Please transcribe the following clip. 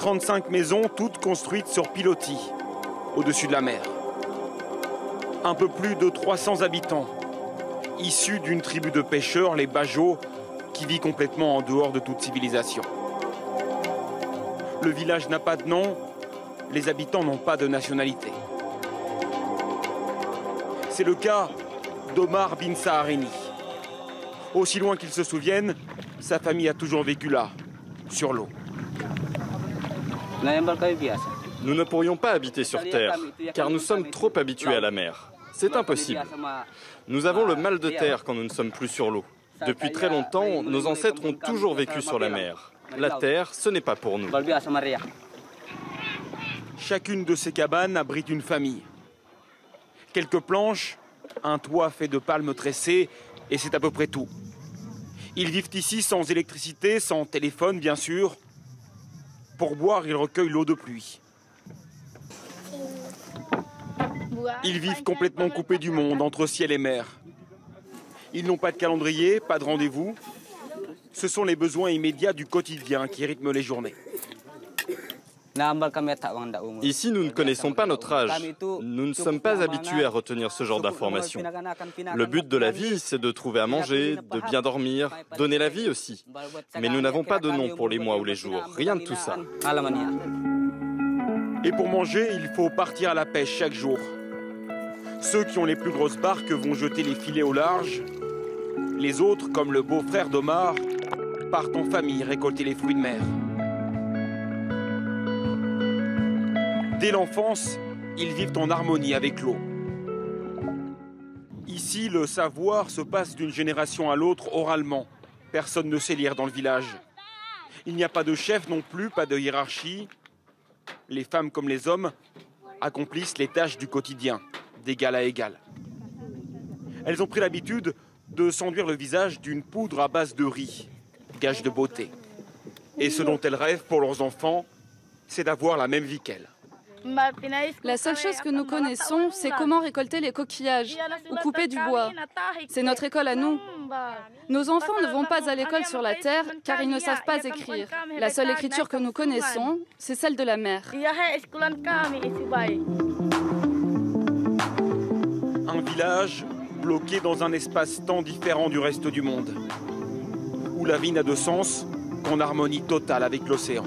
35 maisons, toutes construites sur pilotis, au-dessus de la mer. Un peu plus de 300 habitants, issus d'une tribu de pêcheurs, les Bajau, qui vit complètement en dehors de toute civilisation. Le village n'a pas de nom, les habitants n'ont pas de nationalité. C'est le cas d'Omar Bin Saharini. Aussi loin qu'il se souvienne, sa famille a toujours vécu là, sur l'eau. Nous ne pourrions pas habiter sur Terre, car nous sommes trop habitués à la mer. C'est impossible. Nous avons le mal de terre quand nous ne sommes plus sur l'eau. Depuis très longtemps, nos ancêtres ont toujours vécu sur la mer. La terre, ce n'est pas pour nous. Chacune de ces cabanes abrite une famille. Quelques planches, un toit fait de palmes tressées, et c'est à peu près tout. Ils vivent ici sans électricité, sans téléphone bien sûr. Pour boire, ils recueillent l'eau de pluie. Ils vivent complètement coupés du monde, entre ciel et mer. Ils n'ont pas de calendrier, pas de rendez-vous. Ce sont les besoins immédiats du quotidien qui rythment les journées. Ici, nous ne connaissons pas notre âge. Nous ne sommes pas habitués à retenir ce genre d'informations. Le but de la vie, c'est de trouver à manger, de bien dormir, donner la vie aussi. Mais nous n'avons pas de nom pour les mois ou les jours, rien de tout ça. Et pour manger, il faut partir à la pêche chaque jour. Ceux qui ont les plus grosses barques vont jeter les filets au large. Les autres, comme le beau-frère d'Omar, partent en famille récolter les fruits de mer. Dès l'enfance, ils vivent en harmonie avec l'eau. Ici, le savoir se passe d'une génération à l'autre oralement. Personne ne sait lire dans le village. Il n'y a pas de chef non plus, pas de hiérarchie. Les femmes comme les hommes accomplissent les tâches du quotidien, d'égal à égal. Elles ont pris l'habitude de s'enduire le visage d'une poudre à base de riz, gage de beauté. Et ce dont elles rêvent pour leurs enfants, c'est d'avoir la même vie qu'elles. La seule chose que nous connaissons, c'est comment récolter les coquillages ou couper du bois. C'est notre école à nous. Nos enfants ne vont pas à l'école sur la terre car ils ne savent pas écrire. La seule écriture que nous connaissons, c'est celle de la mer. Un village bloqué dans un espace-temps différent du reste du monde, où la vie n'a de sens qu'en harmonie totale avec l'océan.